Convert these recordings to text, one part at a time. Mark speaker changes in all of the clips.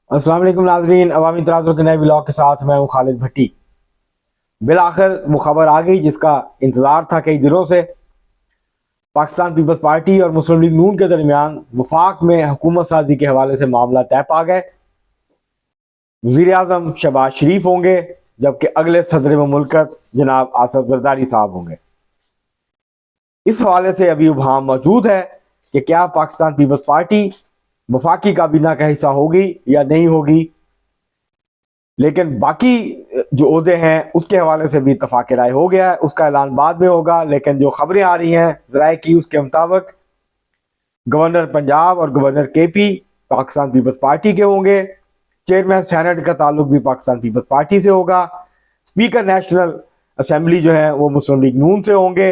Speaker 1: अस्सलाम वालेकुम नाजरीन, अवामी तराजुल के नए ब्लॉग के साथ मैं हूँ खालिद भट्टी। बिलाखिर वो खबर आ गई जिसका इंतज़ार था कई दिनों से। पाकिस्तान पीपल्स पार्टी और मुस्लिम लीग नून के दरमियान वफाक में हुकूमत साजी के हवाले से मामला तय पा गए। वज़ीर आज़म शहबाज शरीफ होंगे, जबकि अगले सदर मुमलकत जनाब आसिफ जरदारी साहब होंगे। इस हवाले से अभी उबहम मौजूद है कि क्या पाकिस्तान पीपल्स पार्टी वफाकी काबीना का हिस्सा होगी या नहीं होगी, लेकिन बाकी जो ओहदे हैं उसके हवाले से भी इत्तफाक राय हो गया है। उसका ऐलान बाद में होगा, लेकिन जो खबरें आ रही हैं ज़राए की, उसके मुताबिक गवर्नर पंजाब और गवर्नर केपी पाकिस्तान पीपल्स पार्टी के होंगे। चेयरमैन सेनेट का ताल्लुक भी पाकिस्तान पीपल्स पार्टी से होगा। स्पीकर नेशनल असेंबली जो है वो मुस्लिम लीग नून से होंगे।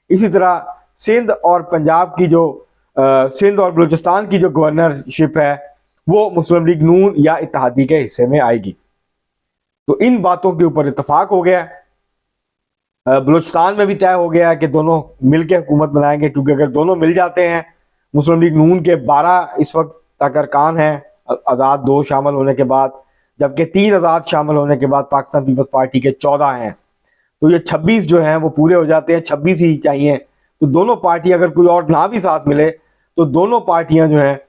Speaker 1: इसी तरह सिंध और पंजाब की जो सिंध और बलूचिस्तान की जो गवर्नरशिप है वो मुस्लिम लीग नून या इत्तेहादी के हिस्से में आएगी। तो इन बातों के ऊपर इत्तेफाक हो गया। बलूचिस्तान में भी तय हो गया है कि दोनों मिलकर हुकूमत बनाएंगे, क्योंकि अगर दोनों मिल जाते हैं, मुस्लिम लीग नून के 12 इस वक्त तक अरकान हैं आज़ाद 2 शामिल होने के बाद, जबकि 3 आज़ाद शामिल होने के बाद पाकिस्तान पीपल्स पार्टी के 14 हैं। तो ये 26 जो हैं वो पूरे हो जाते हैं, 26 ही चाहिए। तो दोनों पार्टी, अगर कोई और ना भी साथ मिले, तो दोनों पार्टियां जो हैं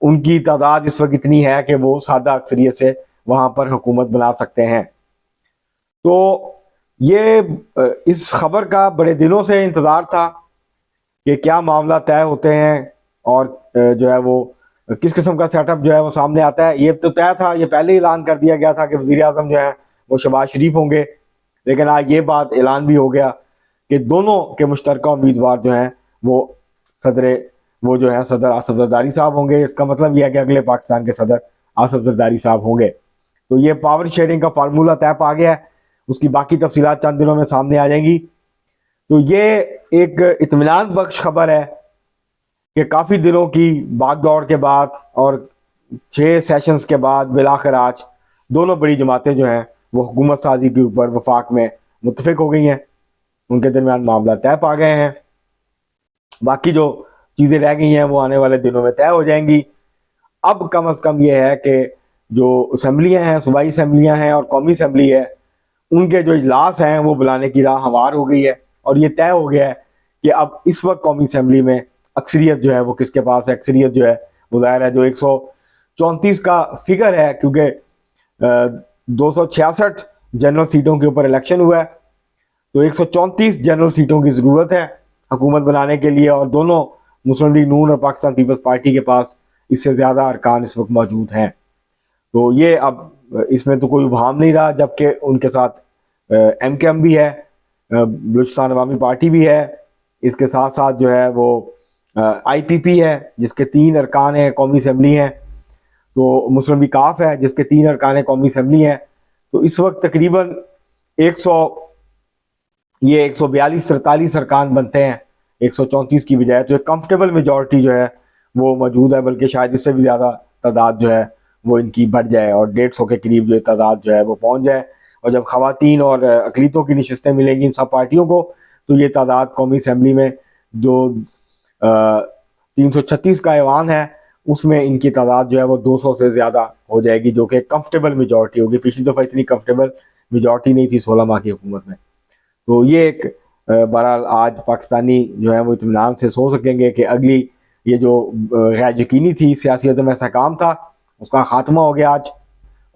Speaker 1: उनकी तादाद इस वक्त इतनी है कि वो सादा अक्सरियत से वहां पर हुकूमत बना सकते हैं। तो ये इस खबर का बड़े दिनों से इंतज़ार था कि क्या मामला तय होते हैं और जो है वो किस किस्म का सेटअप जो है वो सामने आता है। ये तो तय था, ये पहले ही ऐलान कर दिया गया था कि वज़ीर आज़म जो है वो शहबाज शरीफ होंगे, लेकिन आज ये बात ऐलान भी हो गया कि दोनों के मुश्तरका उम्मीदवार जो हैं वो जो है सदर आसिफ जरदारी साहब होंगे। इसका मतलब यह है कि अगले पाकिस्तान के सदर आसिफ जरदारी साहब होंगे। तो ये पावर शेयरिंग का फार्मूला तय पा गया है, उसकी बाकी तफसीलात चंद दिनों में सामने आ जाएंगी। तो ये एक इत्मीनान बख्श खबर है कि काफ़ी दिनों की भाग दौड़ के बाद और 6 सेशंस के बाद बिलाखिर आज दोनों बड़ी जमातें जो हैं वो हुकूमत साजी के ऊपर वफाक में मुत्तफिक हो गई हैं। उनके दरमियान मामला तय पा गए हैं। बाकी जो चीज़ें रह गई हैं वो आने वाले दिनों में तय हो जाएंगी। अब कम अज़ कम ये है कि जो असम्बलियाँ हैं, सूबाई असम्बलियाँ हैं और कौमी असम्बली है, उनके जो इजलास हैं वो बुलाने की राह हमवार हो गई है। और ये तय हो गया है कि अब इस वक्त कौमी असम्बली में अक्सरियत जो है वो किसके पास है। अक्सरियत जो है वो ज़ाहिर है जो 134 का फिगर है, क्योंकि 266 जनरल सीटों के ऊपर इलेक्शन हुआ है, तो 134 जनरल सीटों की ज़रूरत है हुकूमत बनाने के लिए। और दोनों मुस्लिम लीग नून और पाकिस्तान पीपल्स पार्टी के पास इससे ज़्यादा अरकान इस वक्त मौजूद हैं। तो ये अब इसमें तो कोई उबहम नहीं रहा, जबकि उनके साथ MKM भी है, बलूचिस्तान अवामी पार्टी भी है, इसके साथ साथ जो है वो IPP है जिसके 3 अरकान हैं, कौमी असम्बली हैं। तो मुस्लिम लीग काफ है जिसके 3 अरकान कौमी असम्बली हैं। तो इस वक्त तकरीबन 142-43 अरकान बनते हैं 134 की बजाय। तो एक कंफर्टेबल मेजॉरिटी जो है वो मौजूद है, बल्कि शायद इससे भी ज़्यादा तादाद जो है वो इनकी बढ़ जाए और 150 के करीब जो तादाद जो है वो पहुंच जाए। और जब ख़वातीन और अक़लियतों की नशिस्तें मिलेंगी इन सब पार्टियों को, तो ये तादाद कौमी असम्बली में जो 336 का ऐवान है उसमें इनकी तादाद जो है वो 200 से ज़्यादा हो जाएगी, जो कि कंफर्टेबल मेजॉरिटी होगी। पिछली दफ़ा इतनी कंफर्टेबल मेजॉरिटी नहीं थी 16 माह की हुकूमत में। तो ये एक बहरहाल आज पाकिस्तानी जो है वो इत्मीनान से सो सकेंगे कि अगली ये जो गैर यकीनी थी सियासी में सहकाम था उसका ख़ात्मा हो गया आज,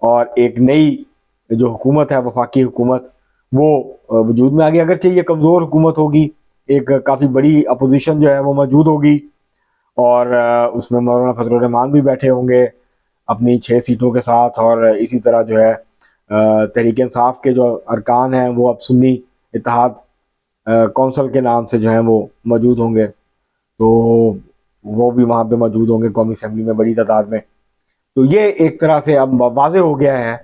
Speaker 1: और एक नई जो हुकूमत है वफाकी हुकूमत वो वजूद में आ गई। अगरचे ये कमज़ोर हुकूमत होगी, एक काफ़ी बड़ी अपोजिशन जो है वो मौजूद होगी, और उसमें मौलाना फजल रहमान भी बैठे होंगे अपनी 6 सीटों के साथ। और इसी तरह जो है तहरीक इंसाफ के जो अरकान हैं वो अब सुन्नी इत्तेहाद कौंसल के नाम से जो हैं वो मौजूद होंगे, तो वो भी वहाँ पे मौजूद होंगे कौमी असम्बली में बड़ी तादाद में। तो ये एक तरह से अब वाज़ेह हो गया है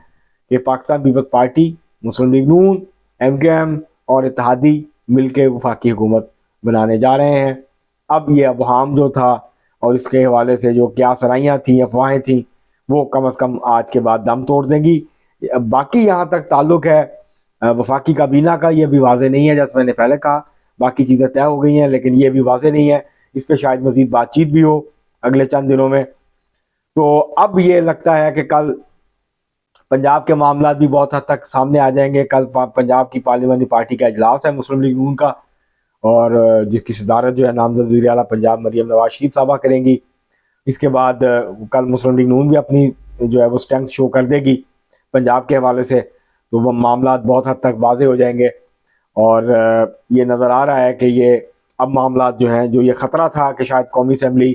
Speaker 1: कि पाकिस्तान पीपल्स पार्टी, मुस्लिम लीग नून, MKM और इत्तेहादी मिलकर वफाकी हुकूमत बनाने जा रहे हैं। अब ये अबहाम जो था और इसके हवाले से जो क्या सराइयाँ थी, अफवाहें थी, वो कम अज़ कम आज के बाद दम तोड़ देंगी। बाकी यहाँ तक ताल्लुक़ है वफाकी काबीना का, ये भी वाज़ेह नहीं है। जैसे मैंने पहले कहा, बाकी चीज़ें तय हो गई हैं, लेकिन ये भी वाज़ेह नहीं है। इस पर शायद मज़ीद बातचीत भी हो अगले चंद दिनों में। تو اب یہ لگتا ہے کہ کل پنجاب کے معاملات بھی بہت حد تک سامنے آ جائیں گے. کل پنجاب کی پارلیمانی پارٹی کا اجلاس ہے مسلم لیگ نون کا, اور جس کی صدارت جو ہے نامزد وزیر اعلیٰ پنجاب مریم نواز شریف صاحبہ کریں گی. اس کے بعد کل مسلم لیگ نون بھی اپنی جو ہے وہ اسٹرینتھ شو کر دے گی پنجاب کے حوالے سے, تو وہ معاملات بہت حد تک واضح ہو جائیں گے. اور یہ نظر آ رہا ہے کہ یہ اب معاملات جو ہیں, جو یہ خطرہ تھا کہ شاید قومی اسمبلی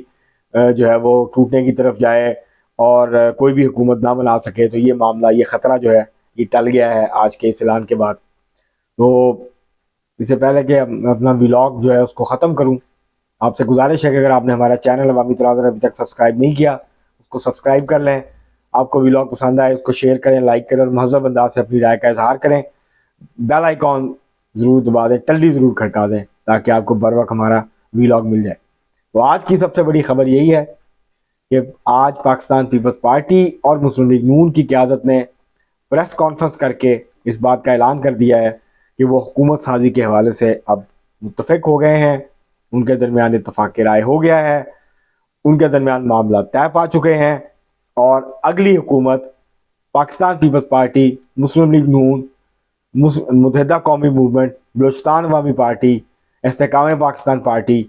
Speaker 1: جو ہے وہ ٹوٹنے کی طرف جائے اور کوئی بھی حکومت نہ بنا سکے, تو یہ معاملہ, یہ خطرہ جو ہے یہ ٹل گیا ہے آج کے اس اعلان کے بعد. تو اس سے پہلے کہ اپنا ولاگ جو ہے اس کو ختم کروں, آپ سے گزارش ہے کہ اگر آپ نے ہمارا چینل عوامی تناظر ابھی تک سبسکرائب نہیں کیا, اس کو سبسکرائب کر لیں. آپ کو ولاگ پسند آئے اس کو شیئر کریں, لائک کریں, اور مہذب انداز سے اپنی رائے کا اظہار کریں. بیل آئیکن ضرور دبا دیں, ٹلی ضرور کھٹکا دیں, تاکہ آپ کو بر وقت ہمارا ولاگ مل جائے. تو آج کی سب سے بڑی خبر یہی ہے کہ آج پاکستان پیپلز پارٹی اور مسلم لیگ نون کی قیادت نے پریس کانفرنس کر کے اس بات کا اعلان کر دیا ہے کہ وہ حکومت سازی کے حوالے سے اب متفق ہو گئے ہیں. ان کے درمیان اتفاق رائے ہو گیا ہے, ان کے درمیان معاملات طے پا چکے ہیں, اور اگلی حکومت پاکستان پیپلز پارٹی, مسلم لیگ نون, متحدہ قومی موومنٹ, بلوچستان عوامی پارٹی, استحکام پاکستان پارٹی,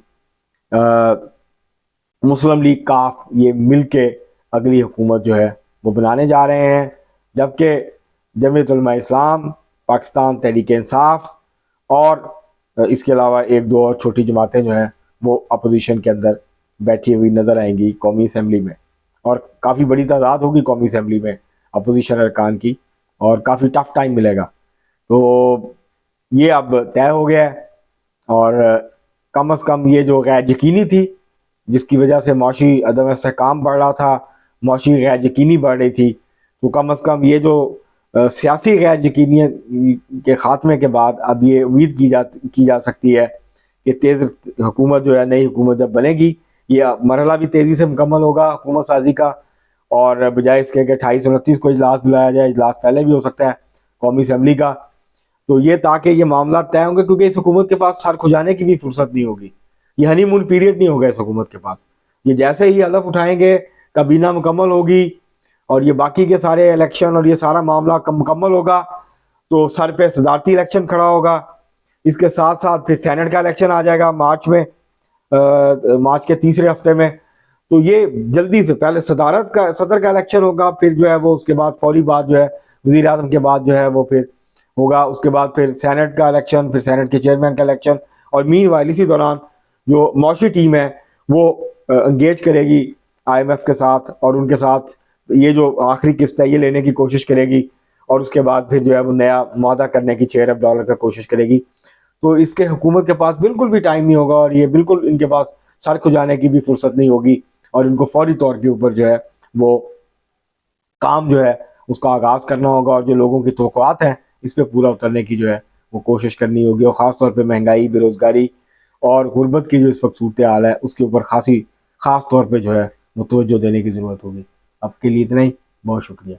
Speaker 1: مسلم لیگ کاف, یہ مل کے اگلی حکومت جو ہے وہ بنانے جا رہے ہیں. جبکہ جمعیت علماء اسلام, پاکستان تحریک انصاف اور اس کے علاوہ ایک دو اور چھوٹی جماعتیں جو ہیں وہ اپوزیشن کے اندر بیٹھی ہوئی نظر آئیں گی قومی اسمبلی میں, اور کافی بڑی تعداد ہوگی قومی اسمبلی میں اپوزیشن ارکان کی, اور کافی ٹف ٹائم ملے گا. تو یہ اب طے ہو گیا ہے, اور کم از کم یہ جو غیر یقینی تھی, جس کی وجہ سے معاشی عدم استحکام بڑھ رہا تھا, معاشی غیر یقینی بڑھ رہی تھی, تو کم از کم یہ جو سیاسی غیر یقینیت کے خاتمے کے بعد اب یہ امید کی جا سکتی ہے کہ تیز حکومت جو ہے, نئی حکومت جب بنے گی, یہ مرحلہ بھی تیزی سے مکمل ہوگا حکومت سازی کا. اور بجائے اس کے کہ 28-29 کو اجلاس بلایا جائے, اجلاس پہلے بھی ہو سکتا ہے قومی اسمبلی کا, تو یہ تاکہ یہ معاملات طے ہوں گے, کیونکہ اس حکومت کے پاس سر کھجانے کی بھی فرصت نہیں ہوگی. یہ ہنی مون پیریڈ نہیں ہوگا اس حکومت کے پاس. یہ جیسے ہی ہدف اٹھائیں گے, کابینہ مکمل ہوگی اور یہ باقی کے سارے الیکشن اور یہ سارا معاملہ مکمل ہوگا, تو سر پہ صدارتی الیکشن کھڑا ہوگا. اس کے ساتھ ساتھ پھر سینٹ کا الیکشن آ جائے گا مارچ میں, مارچ کے تیسرے ہفتے میں. تو یہ جلدی سے پہلے صدر کا الیکشن ہوگا, پھر جو ہے وہ اس کے بعد فوری بعد جو ہے وزیر اعظم کے بعد جو ہے وہ پھر ہوگا, اس کے بعد پھر سینٹ کا الیکشن, پھر سینٹ کے چیئرمین کا الیکشن. اور مین وائل اسی دوران جو معاشی ٹیم ہے وہ انگیج کرے گی IMF کے ساتھ, اور ان کے ساتھ یہ جو آخری قسط ہے یہ لینے کی کوشش کرے گی, اور اس کے بعد پھر جو ہے وہ نیا معاہدہ کرنے کی $6 ارب کا کوشش کرے گی. تو اس کے حکومت کے پاس بالکل بھی ٹائم نہیں ہوگا, اور یہ بالکل ان کے پاس سر کھجانے کی بھی فرصت نہیں ہوگی, اور ان کو فوری طور کے اوپر جو ہے وہ کام جو ہے اس کا آغاز کرنا ہوگا, اور جو لوگوں کی توقعات ہیں اس پہ پورا اترنے کی جو ہے وہ کوشش کرنی ہوگی. اور خاص طور پہ مہنگائی, بے روزگاری اور غربت کی جو اس وقت صورتحال ہے اس کے اوپر خاص طور پہ جو ہے وہ توجہ دینے کی ضرورت ہوگی. اب کے لیے اتنا ہی, بہت شکریہ.